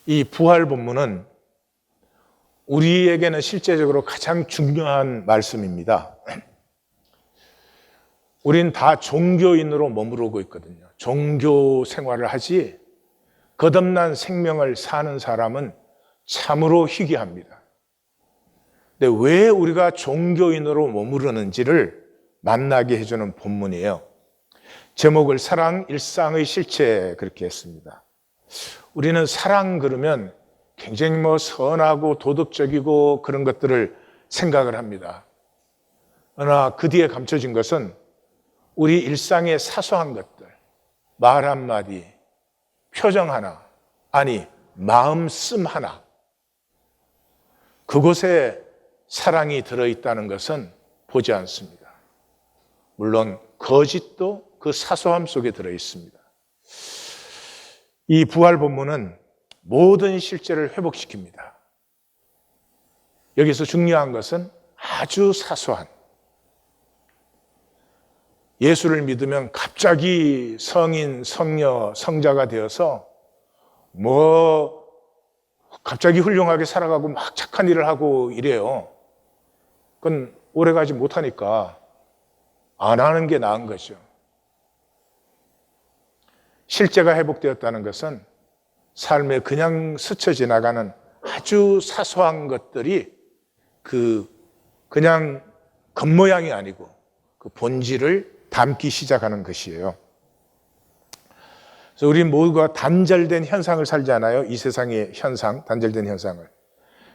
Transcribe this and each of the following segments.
이 부활 본문은 우리에게는 실제적으로 가장 중요한 말씀입니다. 우린 다 종교인으로 머무르고 있거든요. 종교 생활을 하지 거듭난 생명을 사는 사람은 참으로 희귀합니다. 근데 왜 우리가 종교인으로 머무르는지를 만나게 해주는 본문이에요. 제목을 사랑 일상의 실체 그렇게 했습니다. 우리는 사랑 그러면 굉장히 선하고 도덕적이고 그런 것들을 생각을 합니다. 그러나 그 뒤에 감춰진 것은 우리 일상의 사소한 것들, 말 한마디, 표정 하나, 아니 마음씀 하나, 그곳에 사랑이 들어있다는 것은 보지 않습니다. 물론 거짓도 그 사소함 속에 들어있습니다. 이 부활 본문은 모든 실제를 회복시킵니다. 여기서 중요한 것은 아주 사소한, 예수를 믿으면 갑자기 성인, 성녀, 성자가 되어서 갑자기 훌륭하게 살아가고 막 착한 일을 하고 이래요. 그건 오래가지 못하니까 안 하는 게 나은 거죠. 실제가 회복되었다는 것은 삶에 그냥 스쳐 지나가는 아주 사소한 것들이 그냥 겉모양이 아니고 그 본질을 담기 시작하는 것이에요. 그래서 우리 모두가 단절된 현상을 살지 않아요? 이 세상의 현상, 단절된 현상을.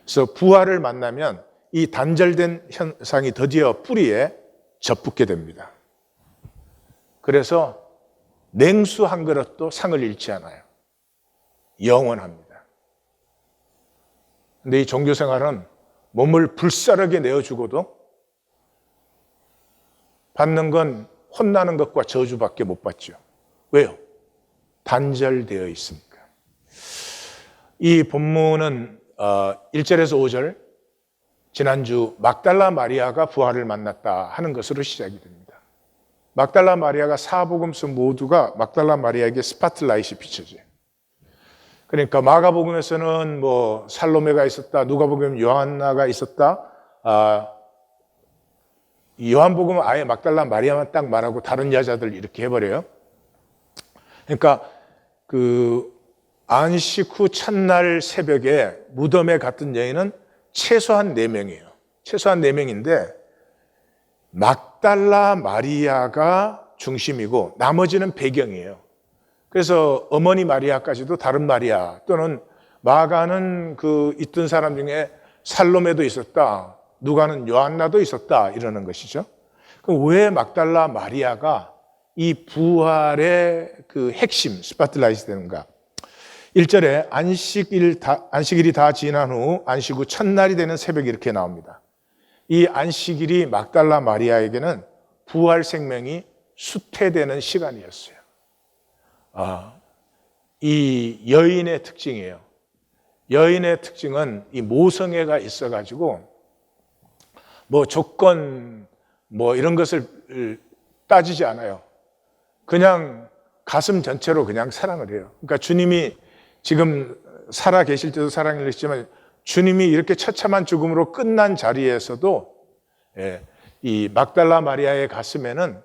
그래서 부활을 만나면 이 단절된 현상이 드디어 뿌리에 접붙게 됩니다. 그래서 냉수 한 그릇도 상을 잃지 않아요. 영원합니다. 근데 이 종교생활은 몸을 불사르게 내어주고도 받는 건 혼나는 것과 저주밖에 못 받죠. 왜요? 단절되어 있으니까. 이 본문은 1절에서 5절, 지난주 막달라 마리아가 부활을 만났다 하는 것으로 시작이 됩니다. 막달라 마리아가 사복음서 모두가 막달라 마리아에게 스파트라이트이 비춰져요. 그러니까 마가복음에서는 살로메가 있었다, 누가복음은 요한나가 있었다, 요한복음은 아예 막달라 마리아만 딱 말하고 다른 여자들 이렇게 해버려요. 그러니까 안식 후 첫날 새벽에 무덤에 갔던 여인은 최소한 4명이에요. 최소한 4명인데 막달라 마리아가 중심이고 나머지는 배경이에요. 그래서 어머니 마리아까지도 다른 마리아, 또는 마가는 있던 사람 중에 살로메도 있었다, 누가는 요한나도 있었다 이러는 것이죠. 그럼 왜 막달라 마리아가 이 부활의 핵심, 스파트라이트 되는가? 1절에 안식일이 다 지난 후 안식 후 첫날이 되는 새벽이 이렇게 나옵니다. 이 안식일이 막달라 마리아에게는 부활 생명이 수태되는 시간이었어요. 이 여인의 특징이에요. 여인의 특징은 이 모성애가 있어가지고 조건 이런 것을 따지지 않아요. 그냥 가슴 전체로 그냥 사랑을 해요. 그러니까 주님이 지금 살아 계실 때도 사랑을 했지만 주님이 이렇게 처참한 죽음으로 끝난 자리에서도 이 막달라 마리아의 가슴에는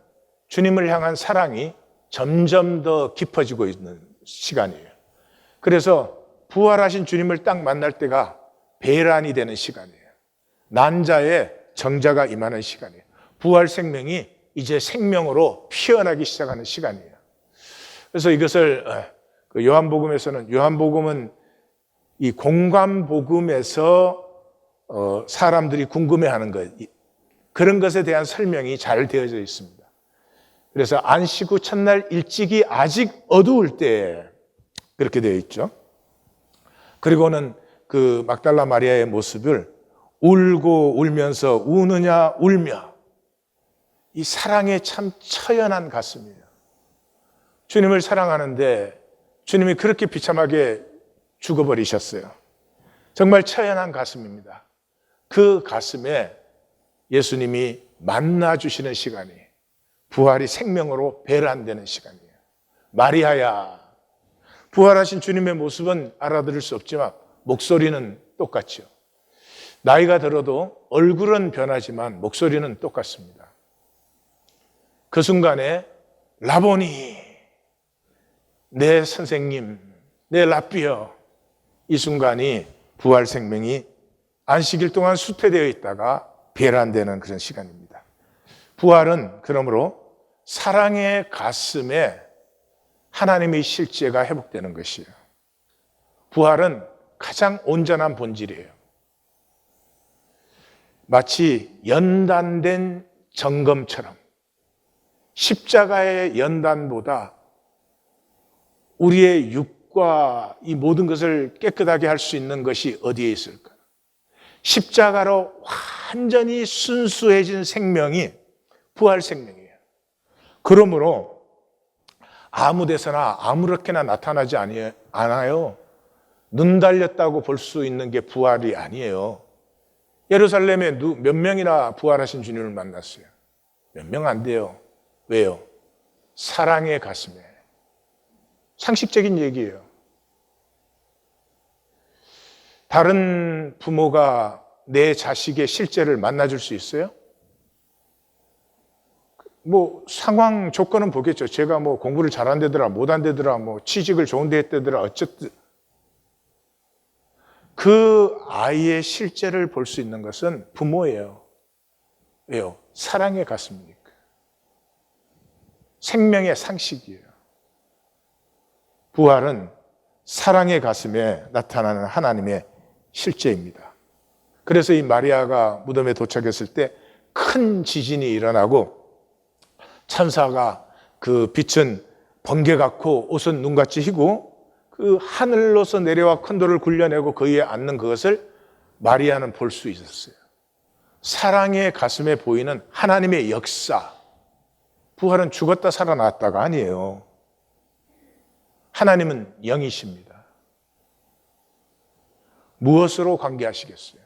주님을 향한 사랑이 점점 더 깊어지고 있는 시간이에요. 그래서 부활하신 주님을 딱 만날 때가 배란이 되는 시간이에요. 난자의 정자가 임하는 시간이에요. 부활 생명이 이제 생명으로 피어나기 시작하는 시간이에요. 그래서 이것을 요한복음은 이 공관복음에서 사람들이 궁금해하는 것, 그런 것에 대한 설명이 잘 되어져 있습니다. 그래서 안식 후 첫날 일찍이 아직 어두울 때 그렇게 되어 있죠. 그리고는 막달라 마리아의 모습을 울고 울면서 우느냐 울며, 이 사랑에 참 처연한 가슴이에요. 주님을 사랑하는데 주님이 그렇게 비참하게 죽어버리셨어요. 정말 처연한 가슴입니다. 그 가슴에 예수님이 만나주시는 시간이 부활이 생명으로 배란되는 시간이에요. 마리아야, 부활하신 주님의 모습은 알아들을 수 없지만 목소리는 똑같죠. 나이가 들어도 얼굴은 변하지만 목소리는 똑같습니다. 그 순간에 라보니, 내 선생님, 내 랍비여, 이 순간이 부활 생명이 안식일 동안 수태되어 있다가 배란되는 그런 시간입니다. 부활은 그러므로 사랑의 가슴에 하나님의 실제가 회복되는 것이에요. 부활은 가장 온전한 본질이에요. 마치 연단된 정금처럼 십자가의 연단보다 우리의 육과 이 모든 것을 깨끗하게 할 수 있는 것이 어디에 있을까? 십자가로 완전히 순수해진 생명이 부활 생명이에요. 그러므로 아무 데서나 아무렇게나 나타나지 않아요. 눈 달렸다고 볼 수 있는 게 부활이 아니에요. 예루살렘에 몇 명이나 부활하신 주님을 만났어요? 몇 명 안 돼요. 왜요? 사랑의 가슴에. 상식적인 얘기예요. 다른 부모가 내 자식의 실제를 만나줄 수 있어요? 상황 조건은 보겠죠. 제가 공부를 잘한 데더라, 못한 데더라, 취직을 좋은 데 했대더라, 어쨌든. 그 아이의 실제를 볼 수 있는 것은 부모예요. 왜요? 사랑의 가슴이니까. 생명의 상식이에요. 부활은 사랑의 가슴에 나타나는 하나님의 실제입니다. 그래서 이 마리아가 무덤에 도착했을 때 큰 지진이 일어나고 천사가 그 빛은 번개 같고 옷은 눈같이 희고 그 하늘로서 내려와 큰 돌을 굴려내고 그 위에 앉는 그것을 마리아는 볼 수 있었어요. 사랑의 가슴에 보이는 하나님의 역사. 부활은 죽었다 살아났다가 아니에요. 하나님은 영이십니다. 무엇으로 관계하시겠어요?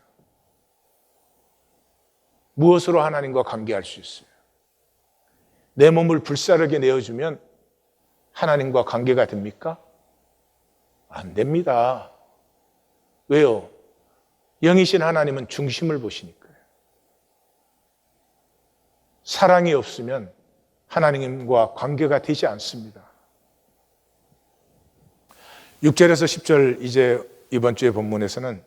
무엇으로 하나님과 관계할 수 있어요? 내 몸을 불사르게 내어주면 하나님과 관계가 됩니까? 안 됩니다. 왜요? 영이신 하나님은 중심을 보시니까요. 사랑이 없으면 하나님과 관계가 되지 않습니다. 6절에서 10절 이제 이번 주의 본문에서는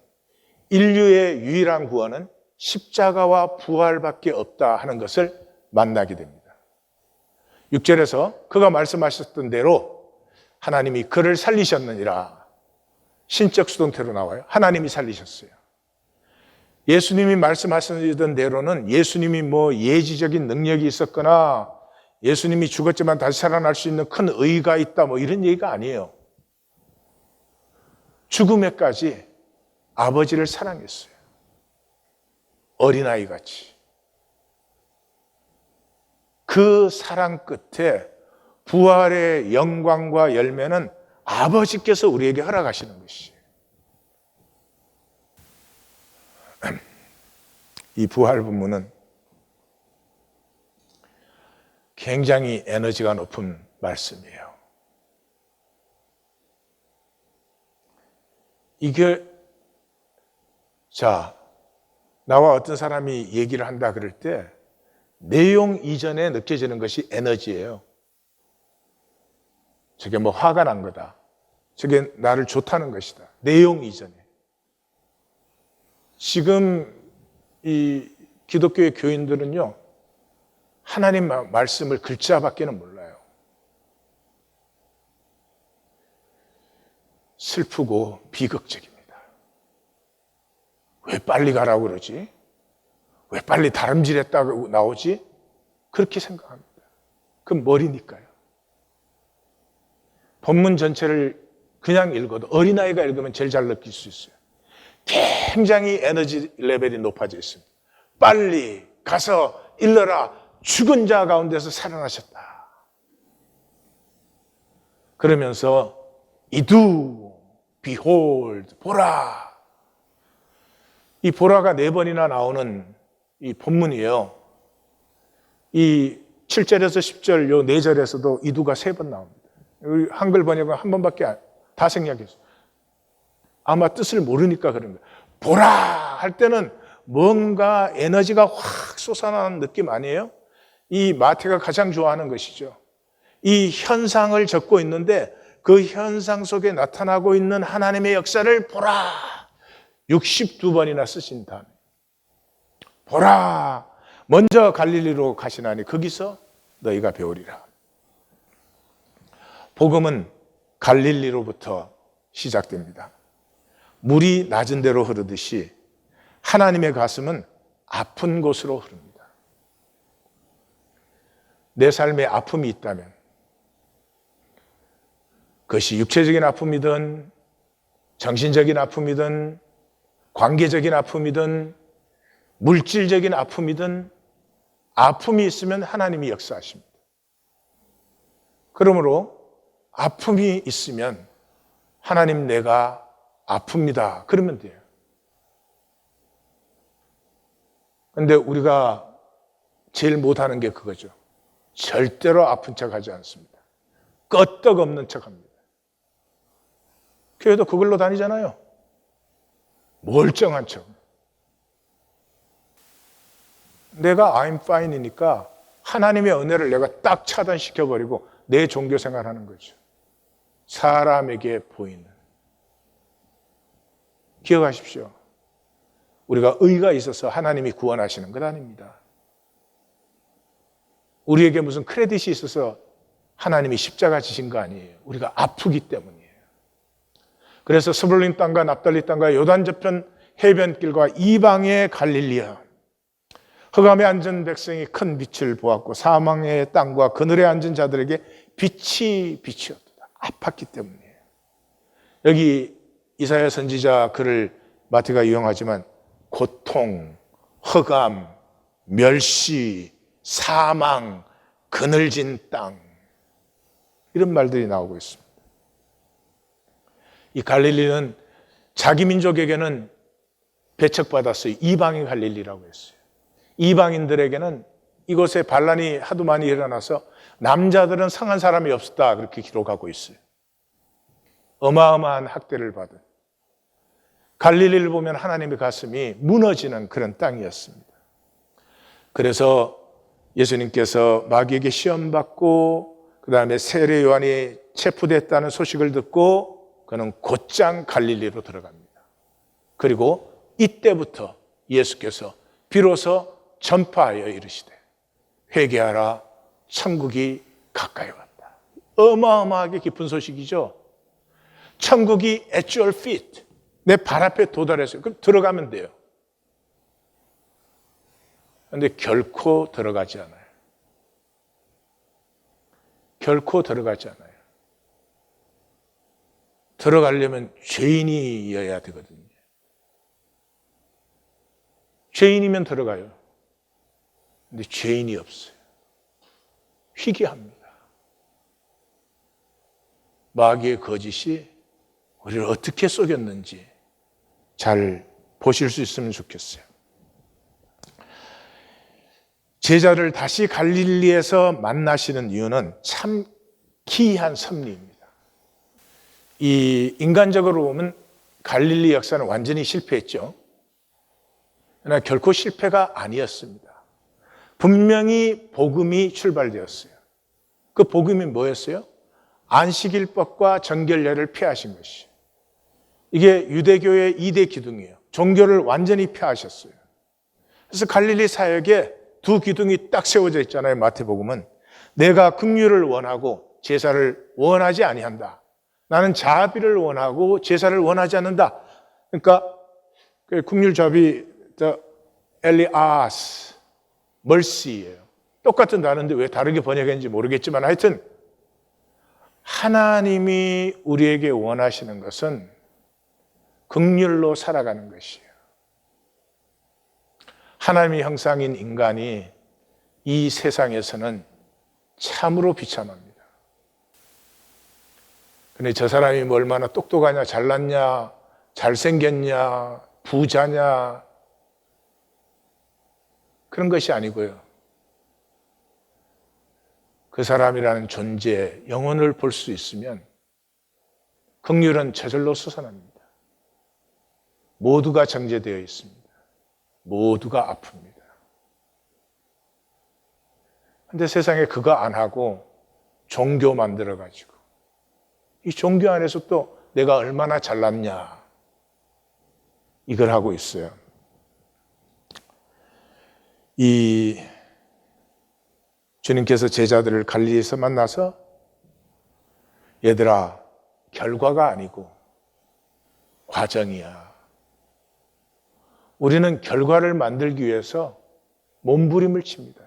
인류의 유일한 구원은 십자가와 부활밖에 없다 하는 것을 만나게 됩니다. 6절에서 그가 말씀하셨던 대로 하나님이 그를 살리셨느니라. 신적 수동태로 나와요. 하나님이 살리셨어요. 예수님이 말씀하시던 대로는 예수님이 예지적인 능력이 있었거나 예수님이 죽었지만 다시 살아날 수 있는 큰 의가 있다 이런 얘기가 아니에요. 죽음에까지 아버지를 사랑했어요. 어린아이같이. 그 사랑 끝에 부활의 영광과 열매는 아버지께서 우리에게 허락하시는 것이에요. 이 부활 본문은 굉장히 에너지가 높은 말씀이에요. 이게 나와 어떤 사람이 얘기를 한다 그럴 때 내용 이전에 느껴지는 것이 에너지예요. 저게 화가 난 거다. 저게 나를 좋다는 것이다. 내용 이전에. 지금 이 기독교의 교인들은요, 하나님 말씀을 글자밖에는 몰라요. 슬프고 비극적입니다. 왜 빨리 가라고 그러지? 왜 빨리 다름질했다고 나오지? 그렇게 생각합니다. 그건 머리니까요. 본문 전체를 그냥 읽어도 어린아이가 읽으면 제일 잘 느낄 수 있어요. 굉장히 에너지 레벨이 높아져 있습니다. 빨리 가서 일러라. 죽은 자 가운데서 살아나셨다. 그러면서 이두, behold, 보라. 이 보라가 4번이나 나오는 이 본문이에요. 이 7절에서 10절 요 4절에서도 이두가 3번 나옵니다. 우리 한글 번역은 한 번밖에 다 생략했어요. 아마 뜻을 모르니까 그런 거예요. 보라 할 때는 뭔가 에너지가 확 솟아나는 느낌 아니에요? 이 마태가 가장 좋아하는 것이죠. 이 현상을 적고 있는데 그 현상 속에 나타나고 있는 하나님의 역사를 보라. 62번이나 쓰신 다음에 보라. 먼저 갈릴리로 가시나니 거기서 너희가 배우리라. 복음은 갈릴리로부터 시작됩니다. 물이 낮은 데로 흐르듯이 하나님의 가슴은 아픈 곳으로 흐릅니다. 내 삶에 아픔이 있다면 그것이 육체적인 아픔이든 정신적인 아픔이든 관계적인 아픔이든 물질적인 아픔이든 아픔이 있으면 하나님이 역사하십니다. 그러므로 아픔이 있으면 하나님 내가 아픕니다. 그러면 돼요. 그런데 우리가 제일 못하는 게 그거죠. 절대로 아픈 척하지 않습니다. 끄떡없는 척합니다. 교회도 그걸로 다니잖아요. 멀쩡한 척. 내가 I'm fine이니까 하나님의 은혜를 내가 딱 차단시켜버리고 내 종교 생활하는 거죠. 사람에게 보이는. 기억하십시오. 우리가 의가 있어서 하나님이 구원하시는 것 아닙니다. 우리에게 무슨 크레딧이 있어서 하나님이 십자가 지신 거 아니에요. 우리가 아프기 때문이에요. 그래서 스불린 땅과 납달리 땅과 요단 저편 해변길과 이방의 갈릴리아, 흑암에 앉은 백성이 큰 빛을 보았고 사망의 땅과 그늘에 앉은 자들에게 빛이 비치었다. 아팠기 때문이에요. 여기 이사야 선지자 글을 마태가 이용하지만 고통, 흑암, 멸시, 사망, 그늘진 땅 이런 말들이 나오고 있습니다. 이 갈릴리는 자기 민족에게는 배척받았어요. 이방인 갈릴리라고 했어요. 이방인들에게는 이곳에 반란이 하도 많이 일어나서 남자들은 상한 사람이 없었다 그렇게 기록하고 있어요. 어마어마한 학대를 받은 갈릴리를 보면 하나님의 가슴이 무너지는 그런 땅이었습니다. 그래서 예수님께서 마귀에게 시험받고 그 다음에 세례 요한이 체포됐다는 소식을 듣고 그는 곧장 갈릴리로 들어갑니다. 그리고 이때부터 예수께서 비로소 전파하여 이르시되 회개하라 천국이 가까이 왔다. 어마어마하게 깊은 소식이죠. 천국이 at your feet, 내 발 앞에 도달했어요. 그럼 들어가면 돼요. 그런데 결코 들어가지 않아요. 결코 들어가지 않아요. 들어가려면 죄인이어야 되거든요. 죄인이면 들어가요. 근데 죄인이 없어요. 희귀합니다. 마귀의 거짓이 우리를 어떻게 속였는지 잘 보실 수 있으면 좋겠어요. 제자를 다시 갈릴리에서 만나시는 이유는 참 기이한 섭리입니다. 이 인간적으로 보면 갈릴리 역사는 완전히 실패했죠. 그러나 결코 실패가 아니었습니다. 분명히 복음이 출발되었어요. 그 복음이 뭐였어요? 안식일법과 정결례를 폐하신 것이에요. 이게 유대교의 2대 기둥이에요. 종교를 완전히 폐하셨어요. 그래서 갈릴리 사역에 두 기둥이 딱 세워져 있잖아요. 마태복음은 내가 긍휼을 원하고 제사를 원하지 아니한다. 나는 자비를 원하고 제사를 원하지 않는다. 그러니까 긍휼 자비 엘리아스 멀시예요. 똑같은 단어인데 왜 다르게 번역했는지 모르겠지만 하여튼 하나님이 우리에게 원하시는 것은 긍휼로 살아가는 것이에요. 하나님의 형상인 인간이 이 세상에서는 참으로 비참합니다. 근데 저 사람이 뭐 얼마나 똑똑하냐, 잘났냐, 잘생겼냐, 부자냐 그런 것이 아니고요. 그 사람이라는 존재, 영혼을 볼 수 있으면 긍휼은 저절로 솟아납니다. 모두가 정죄되어 있습니다. 모두가 아픕니다. 근데 세상에 그거 안 하고 종교 만들어가지고 이 종교 안에서 또 내가 얼마나 잘났냐 이걸 하고 있어요. 이 주님께서 제자들을 갈릴리에서 만나서 얘들아, 결과가 아니고 과정이야. 우리는 결과를 만들기 위해서 몸부림을 칩니다.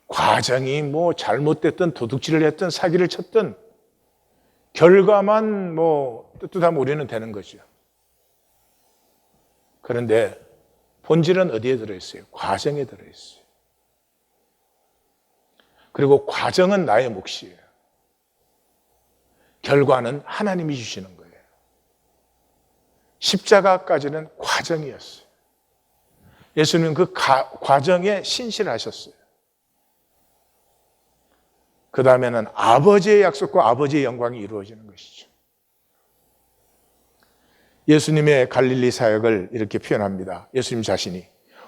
과정이 뭐 잘못됐든 도둑질을 했든 사기를 쳤든 결과만 뭐 뜨뜻하면 우리는 되는 거죠. 그런데 본질은 어디에 들어있어요? 과정에 들어있어요. 그리고 과정은 나의 몫이에요. 결과는 하나님이 주시는 거예요. 십자가까지는 과정이었어요. 예수님은 그 과정에 신실하셨어요. 그 다음에는 아버지의 약속과 아버지의 영광이 이루어지는 것이죠. 예수님의 갈릴리 사역을 이렇게 표현합니다. 예수님 자신이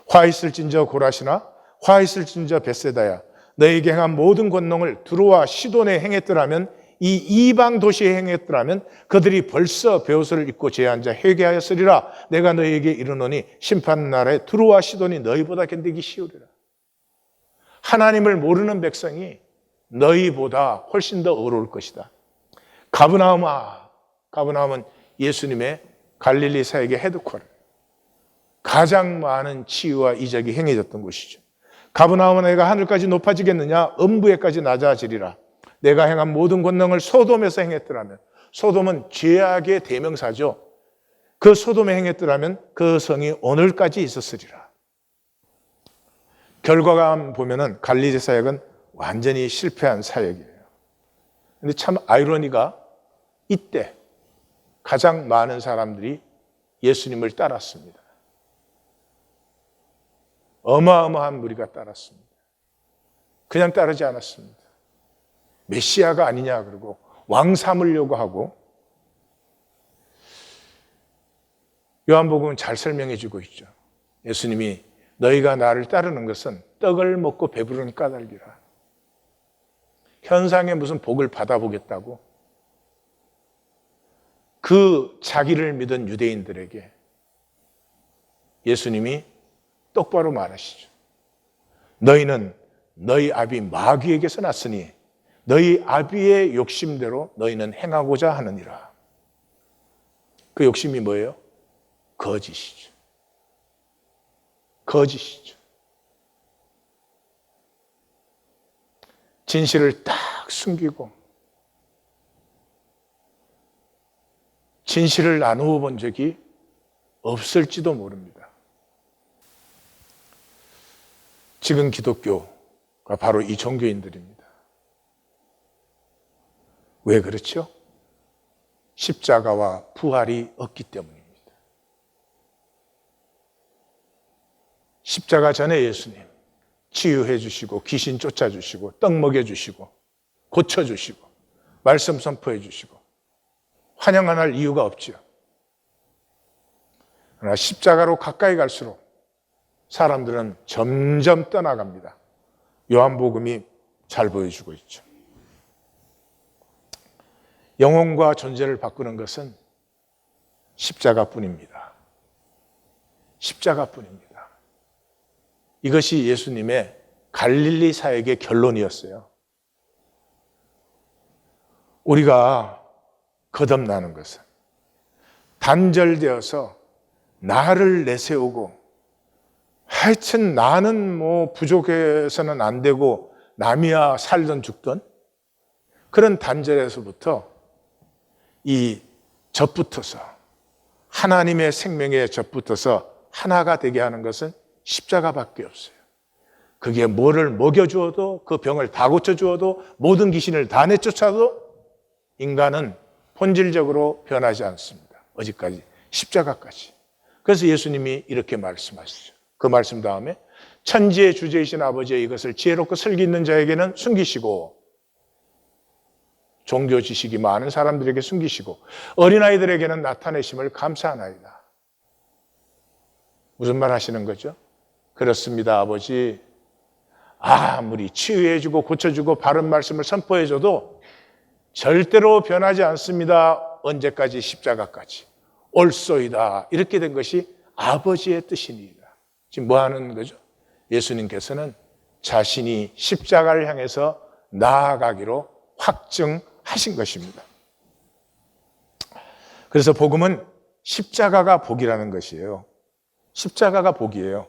화 있을진저 고라시나 화 있을진저 벳세다야 너에게 행한 모든 권능을 두로와 시돈에 행했더라면 이 이방 도시에 행했더라면 그들이 벌써 베옷을 입고 죄에 앉아 회개하였으리라. 내가 너에게 이르노니 심판날에 두로와 시돈이 너희보다 견디기 쉬우리라. 하나님을 모르는 백성이 너희보다 훨씬 더 어려울 것이다. 가브나움아, 가브나움은 예수님의 갈릴리 사역의 헤드쿼터, 가장 많은 치유와 이적이 행해졌던 곳이죠. 가브나움은 내가 하늘까지 높아지겠느냐? 음부에까지 낮아지리라. 내가 행한 모든 권능을 소돔에서 행했더라면, 소돔은 죄악의 대명사죠. 그 소돔에 행했더라면 그 성이 오늘까지 있었으리라. 결과가 보면은 갈릴리 사역은 완전히 실패한 사역이에요. 근데 참 아이러니가 이때 가장 많은 사람들이 예수님을 따랐습니다. 어마어마한 무리가 따랐습니다. 그냥 따르지 않았습니다. 메시아가 아니냐 그러고 왕 삼으려고 하고. 요한복음은 잘 설명해 주고 있죠. 예수님이 너희가 나를 따르는 것은 떡을 먹고 배부른 까닭이라. 현상에 무슨 복을 받아보겠다고 그 자기를 믿은 유대인들에게 예수님이 똑바로 말하시죠. 너희는 너희 아비 마귀에게서 났으니 너희 아비의 욕심대로 너희는 행하고자 하느니라. 그 욕심이 뭐예요? 거짓이죠. 거짓이죠. 진실을 딱 숨기고 진실을 나누어 본 적이 없을지도 모릅니다. 지금 기독교가 바로 이 종교인들입니다. 왜 그렇죠? 십자가와 부활이 없기 때문입니다. 십자가 전에 예수님 치유해 주시고 귀신 쫓아주시고 떡 먹여주시고 고쳐주시고 말씀 선포해 주시고 환영 안 할 이유가 없죠. 그러나 십자가로 가까이 갈수록 사람들은 점점 떠나갑니다. 요한복음이 잘 보여주고 있죠. 영혼과 존재를 바꾸는 것은 십자가뿐입니다. 십자가뿐입니다. 이것이 예수님의 갈릴리 사역의 결론이었어요. 우리가 거듭나는 것은 단절되어서 나를 내세우고 하여튼 나는 뭐 부족해서는 안 되고 남이야 살든 죽든 그런 단절에서부터 이 접붙어서 하나님의 생명에 접붙어서 하나가 되게 하는 것은 십자가밖에 없어요. 그게 뭐를 먹여주어도 그 병을 다 고쳐주어도 모든 귀신을 다 내쫓아도 인간은 본질적으로 변하지 않습니다. 어디까지? 십자가까지. 그래서 예수님이 이렇게 말씀하시죠. 그 말씀 다음에 천지의 주제이신 아버지의 이것을 지혜롭고 슬기 있는 자에게는 숨기시고 종교 지식이 많은 사람들에게 숨기시고 어린아이들에게는 나타내심을 감사하나이다. 무슨 말 하시는 거죠? 그렇습니다, 아버지. 아무리 치유해주고 고쳐주고 바른 말씀을 선포해줘도 절대로 변하지 않습니다. 언제까지? 십자가까지. 옳소이다. 이렇게 된 것이 아버지의 뜻이니이다. 지금 뭐 하는 거죠? 예수님께서는 자신이 십자가를 향해서 나아가기로 확증하신 것입니다. 그래서 복음은 십자가가 복이라는 것이에요. 십자가가 복이에요.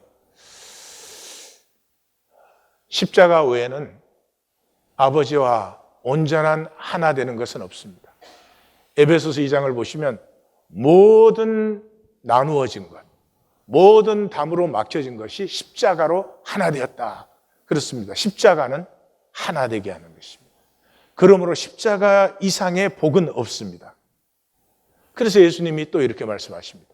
십자가 외에는 아버지와 온전한 하나 되는 것은 없습니다. 에베소서 2장을 보시면 모든 나누어진 것, 모든 담으로 막혀진 것이 십자가로 하나 되었다. 그렇습니다. 십자가는 하나 되게 하는 것입니다. 그러므로 십자가 이상의 복은 없습니다. 그래서 예수님이 또 이렇게 말씀하십니다.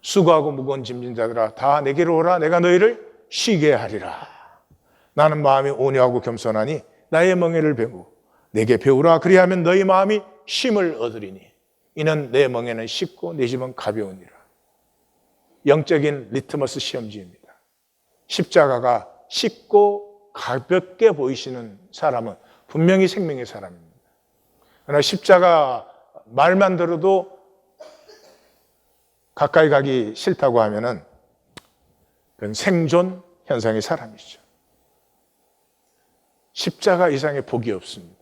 수고하고 무거운 짐진 자들아 다 내게로 오라. 내가 너희를 쉬게 하리라. 나는 마음이 온유하고 겸손하니 나의 멍에를 배우고 내게 배우라. 그리하면 너희 마음이 쉼을 얻으리니 이는 내 멍에는 쉽고 내 짐은 가벼우니라. 영적인 리트머스 시험지입니다. 십자가가 쉽고 가볍게 보이시는 사람은 분명히 생명의 사람입니다. 그러나 십자가 말만 들어도 가까이 가기 싫다고 하면은 그건 생존 현상의 사람이죠. 십자가 이상의 복이 없습니다.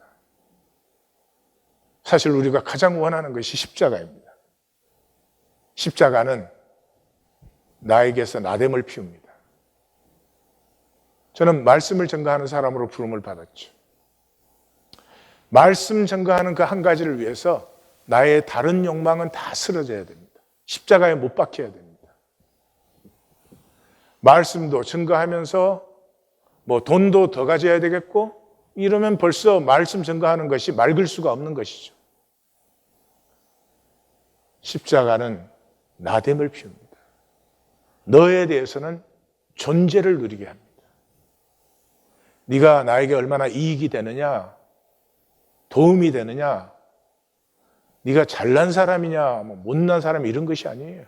사실 우리가 가장 원하는 것이 십자가입니다. 십자가는 나에게서 나됨을 피웁니다. 저는 말씀을 전가하는 사람으로 부름을 받았죠. 말씀 전가하는 그 한 가지를 위해서 나의 다른 욕망은 다 쓰러져야 됩니다. 십자가에 못 박혀야 됩니다. 말씀도 전가하면서 뭐 돈도 더 가져야 되겠고 이러면 벌써 말씀 전가하는 것이 맑을 수가 없는 것이죠. 십자가는 나됨을 피웁니다. 너에 대해서는 존재를 누리게 합니다. 네가 나에게 얼마나 이익이 되느냐, 도움이 되느냐, 네가 잘난 사람이냐, 못난 사람 이런 것이 아니에요.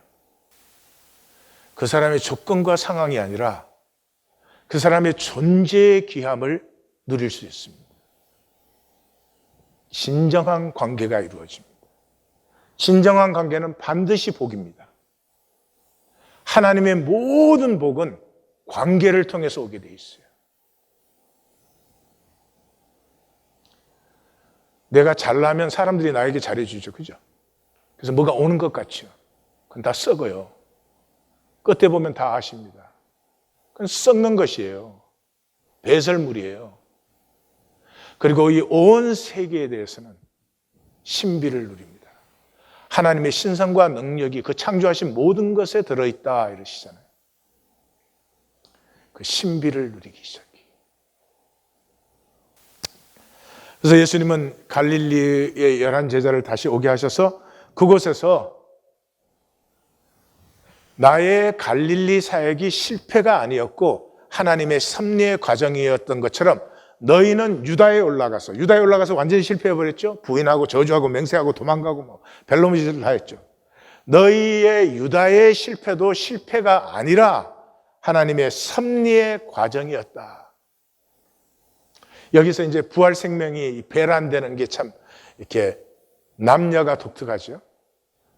그 사람의 조건과 상황이 아니라 그 사람의 존재의 귀함을 누릴 수 있습니다. 진정한 관계가 이루어집니다. 진정한 관계는 반드시 복입니다. 하나님의 모든 복은 관계를 통해서 오게 돼 있어요. 내가 잘나면 사람들이 나에게 잘해주죠. 그죠? 그래서 뭐가 오는 것 같죠. 그건 다 썩어요. 끝에 보면 다 아십니다. 그건 썩는 것이에요. 배설물이에요. 그리고 이 온 세계에 대해서는 신비를 누립니다. 하나님의 신성과 능력이 그 창조하신 모든 것에 들어있다 이러시잖아요. 그 신비를 누리기 시작해요. 그래서 예수님은 갈릴리의 11 제자를 다시 오게 하셔서 그곳에서 나의 갈릴리 사역이 실패가 아니었고 하나님의 섭리의 과정이었던 것처럼 너희는 유다에 올라가서 완전히 실패해버렸죠. 부인하고 저주하고 맹세하고 도망가고 별놈의 짓을 다 했죠. 너희의 유다의 실패도 실패가 아니라 하나님의 섭리의 과정이었다. 여기서 이제 부활 생명이 배란되는 게 참 이렇게 남녀가 독특하죠.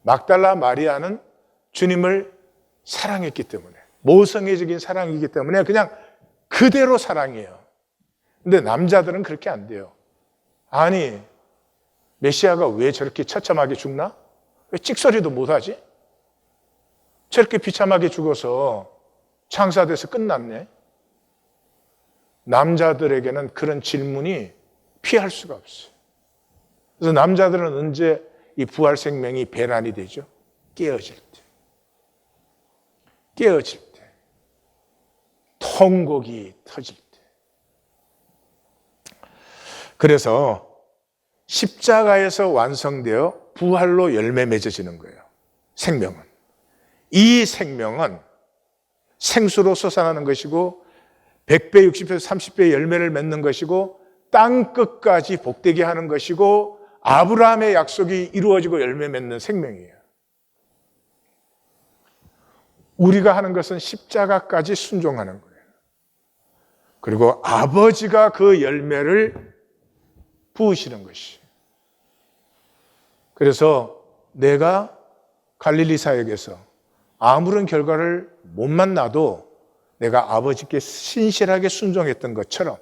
막달라 마리아는 주님을 사랑했기 때문에, 모성애적인 사랑이기 때문에 그냥 그대로 사랑해요. 근데 남자들은 그렇게 안 돼요. 아니, 메시아가 왜 저렇게 처참하게 죽나? 왜 찍소리도 못하지? 저렇게 비참하게 죽어서 창사돼서 끝났네? 남자들에게는 그런 질문이 피할 수가 없어요. 그래서 남자들은 언제 이 부활 생명이 배란이 되죠? 깨어질 때. 깨어질 때. 통곡이 터질 때. 그래서 십자가에서 완성되어 부활로 열매 맺어지는 거예요. 생명은. 이 생명은 생수로 솟아나는 것이고 100배, 60배, 30배의 열매를 맺는 것이고 땅 끝까지 복되게 하는 것이고 아브라함의 약속이 이루어지고 열매 맺는 생명이에요. 우리가 하는 것은 십자가까지 순종하는 거예요. 그리고 아버지가 그 열매를 부으시는 것이. 그래서 내가 갈릴리 사역에서 아무런 결과를 못 만나도 내가 아버지께 신실하게 순종했던 것처럼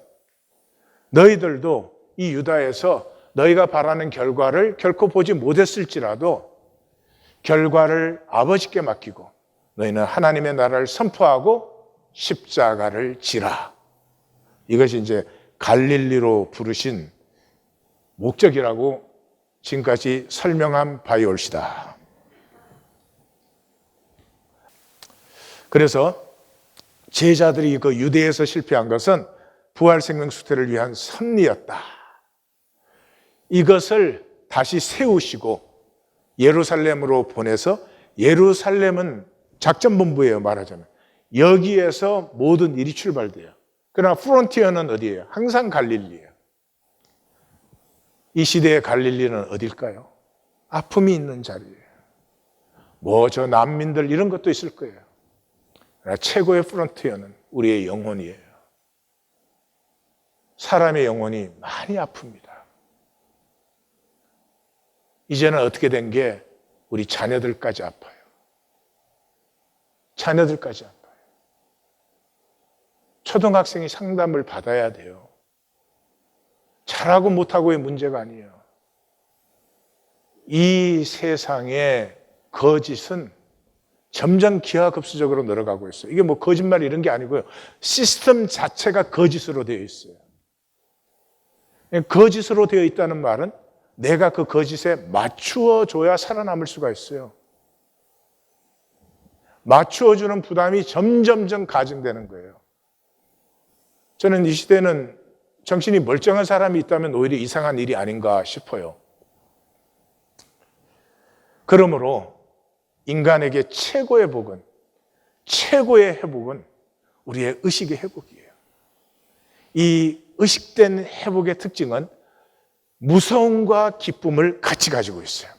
너희들도 이 유다에서 너희가 바라는 결과를 결코 보지 못했을지라도 결과를 아버지께 맡기고 너희는 하나님의 나라를 선포하고 십자가를 지라. 이것이 이제 갈릴리로 부르신 목적이라고 지금까지 설명한 바이 올시다. 그래서 제자들이 그 유대에서 실패한 것은 부활생명수태를 위한 섭리였다. 이것을 다시 세우시고 예루살렘으로 보내서, 예루살렘은 작전본부예요, 말하자면. 여기에서 모든 일이 출발돼요. 그러나 프론티어는 어디예요? 항상 갈릴리예요. 이 시대의 갈릴리는 어딜까요? 아픔이 있는 자리예요. 저 난민들 이런 것도 있을 거예요. 그러나 최고의 프론티어는 우리의 영혼이에요. 사람의 영혼이 많이 아픕니다. 이제는 어떻게 된 게 우리 자녀들까지 아파요. 자녀들까지 아파요. 초등학생이 상담을 받아야 돼요. 잘하고 못하고의 문제가 아니에요. 이 세상의 거짓은 점점 기하급수적으로 늘어가고 있어요. 이게 거짓말 이런 게 아니고요. 시스템 자체가 거짓으로 되어 있어요. 거짓으로 되어 있다는 말은 내가 그 거짓에 맞추어 줘야 살아남을 수가 있어요. 맞추어 주는 부담이 점점점 가중되는 거예요. 저는 이 시대는 정신이 멀쩡한 사람이 있다면 오히려 이상한 일이 아닌가 싶어요. 그러므로 인간에게 최고의 복은, 최고의 회복은 우리의 의식의 회복이에요. 이 의식된 회복의 특징은 무서움과 기쁨을 같이 가지고 있어요.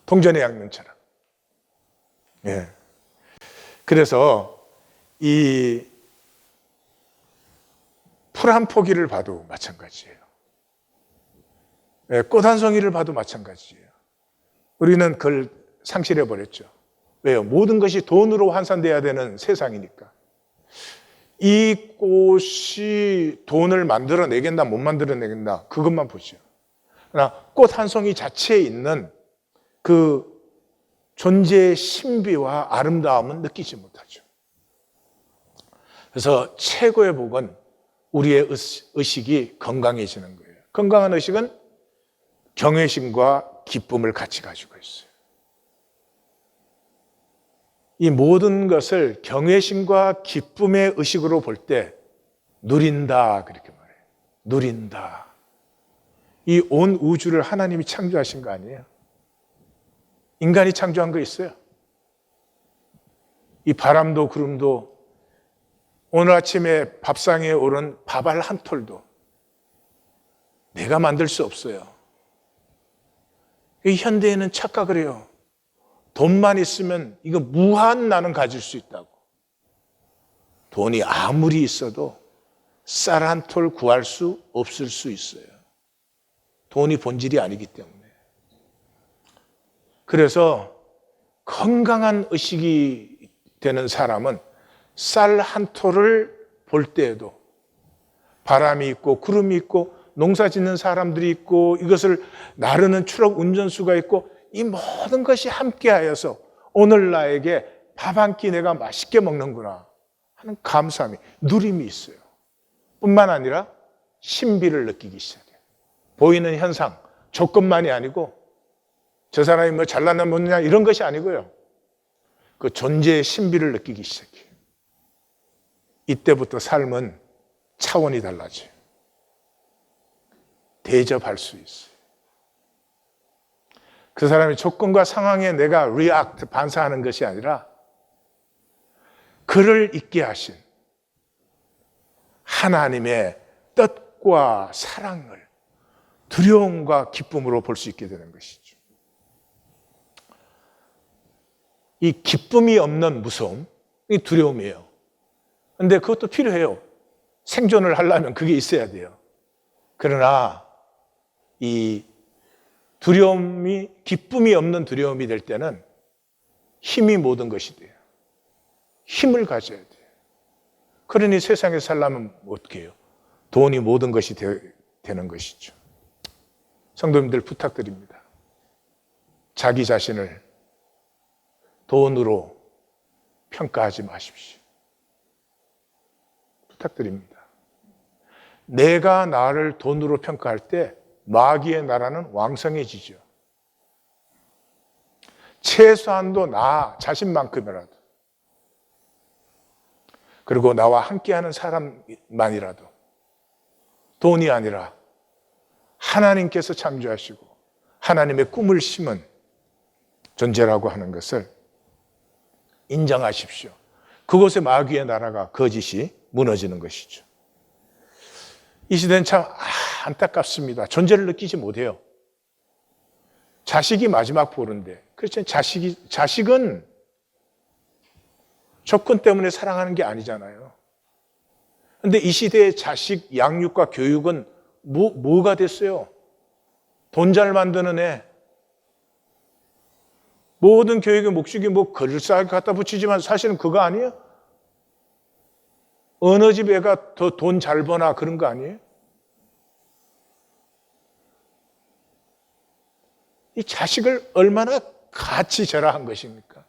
동전의 양면처럼. 예. 그래서 이 풀 한 포기를 봐도 마찬가지예요. 꽃 한 송이를 봐도 마찬가지예요. 우리는 그걸 상실해버렸죠. 왜요? 모든 것이 돈으로 환산돼야 되는 세상이니까. 이 꽃이 돈을 만들어내겠나 못 만들어내겠나 그것만 보죠. 그러나 꽃 한 송이 자체에 있는 그 존재의 신비와 아름다움은 느끼지 못하죠. 그래서 최고의 복은 우리의 의식이 건강해지는 거예요. 건강한 의식은 경외심과 기쁨을 같이 가지고 있어요. 이 모든 것을 경외심과 기쁨의 의식으로 볼 때 누린다 그렇게 말해요. 누린다. 이 온 우주를 하나님이 창조하신 거 아니에요? 인간이 창조한 거 있어요. 이 바람도 구름도 오늘 아침에 밥상에 오른 밥알 한 톨도 내가 만들 수 없어요. 이 현대에는 착각을 해요. 돈만 있으면 이거 무한 나는 가질 수 있다고. 돈이 아무리 있어도 쌀 한 톨 구할 수 없을 수 있어요. 돈이 본질이 아니기 때문에. 그래서 건강한 의식이 되는 사람은 쌀 한 톨을 볼 때에도 바람이 있고 구름이 있고 농사 짓는 사람들이 있고 이것을 나르는 트럭 운전수가 있고 이 모든 것이 함께하여서 오늘 나에게 밥 한 끼 내가 맛있게 먹는구나 하는 감사함이, 누림이 있어요. 뿐만 아니라 신비를 느끼기 시작해요. 보이는 현상, 조건만이 아니고 저 사람이 잘났나 못냐 이런 것이 아니고요. 그 존재의 신비를 느끼기 시작해요. 이때부터 삶은 차원이 달라져요. 대접할 수 있어요. 그 사람의 조건과 상황에 내가 react, 반사하는 것이 아니라 그를 있게 하신 하나님의 뜻과 사랑을 두려움과 기쁨으로 볼 수 있게 되는 것이죠. 이 기쁨이 없는 무서움이 두려움이에요. 그런데 그것도 필요해요. 생존을 하려면 그게 있어야 돼요. 그러나 이 두려움이, 기쁨이 없는 두려움이 될 때는 힘이 모든 것이 돼요. 힘을 가져야 돼요. 그러니 세상에 살려면 어떻게 해요? 돈이 모든 것이 되는 것이죠. 성도님들 부탁드립니다. 자기 자신을 돈으로 평가하지 마십시오. 부탁드립니다. 내가 나를 돈으로 평가할 때 마귀의 나라는 왕성해지죠. 최소한도 나 자신만큼이라도, 그리고 나와 함께하는 사람만이라도 돈이 아니라 하나님께서 창조하시고 하나님의 꿈을 심은 존재라고 하는 것을 인정하십시오. 그곳에 마귀의 나라가, 거짓이 무너지는 것이죠. 이 시대는 참 안타깝습니다. 존재를 느끼지 못해요. 자식이 마지막 보루인데, 그렇죠? 자식은 조건 때문에 사랑하는 게 아니잖아요. 그런데 이 시대의 자식 양육과 교육은 뭐가 됐어요? 돈 잘 만드는 애. 모든 교육의 목적이 그럴싸하게 갖다 붙이지만 사실은 그거 아니에요? 어느 집 애가 더 돈 잘 버나 그런 거 아니에요? 이 자식을 얼마나 가치 절하한 것입니까?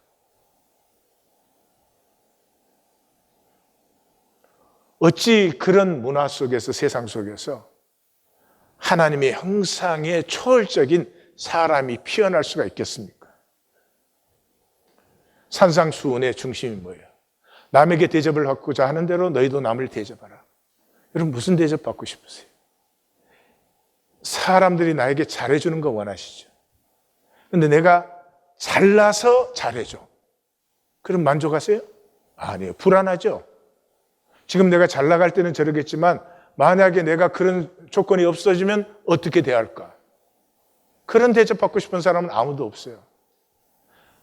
어찌 그런 문화 속에서, 세상 속에서 하나님의 형상의 초월적인 사람이 피어날 수가 있겠습니까? 산상수훈의 중심이 뭐예요? 남에게 대접을 받고자 하는 대로 너희도 남을 대접하라. 여러분, 무슨 대접 받고 싶으세요? 사람들이 나에게 잘해주는 거 원하시죠? 근데 내가 잘나서 잘해줘. 그럼 만족하세요? 아니에요. 불안하죠? 지금 내가 잘 나갈 때는 저러겠지만 만약에 내가 그런 조건이 없어지면 어떻게 대할까? 그런 대접 받고 싶은 사람은 아무도 없어요.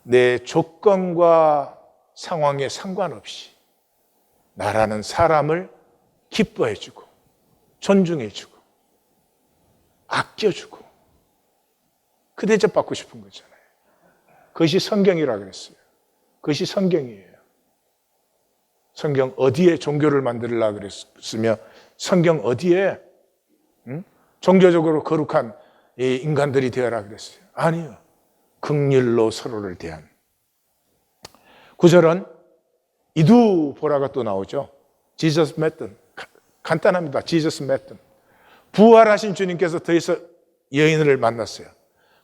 내 조건과 상황에 상관없이 나라는 사람을 기뻐해주고 존중해주고 아껴주고 그 대접 받고 싶은 거잖아요. 그것이 성경이라 그랬어요. 그것이 성경이에요. 성경 어디에 종교를 만들려고 그랬으며 성경 어디에 종교적으로 거룩한 인간들이 되어라 그랬어요. 아니요. 긍휼로 서로를 대한. 9절은 이두보라가 또 나오죠. Jesus met them. 간단합니다. Jesus met them. 부활하신 주님께서 더해서 여인을 만났어요.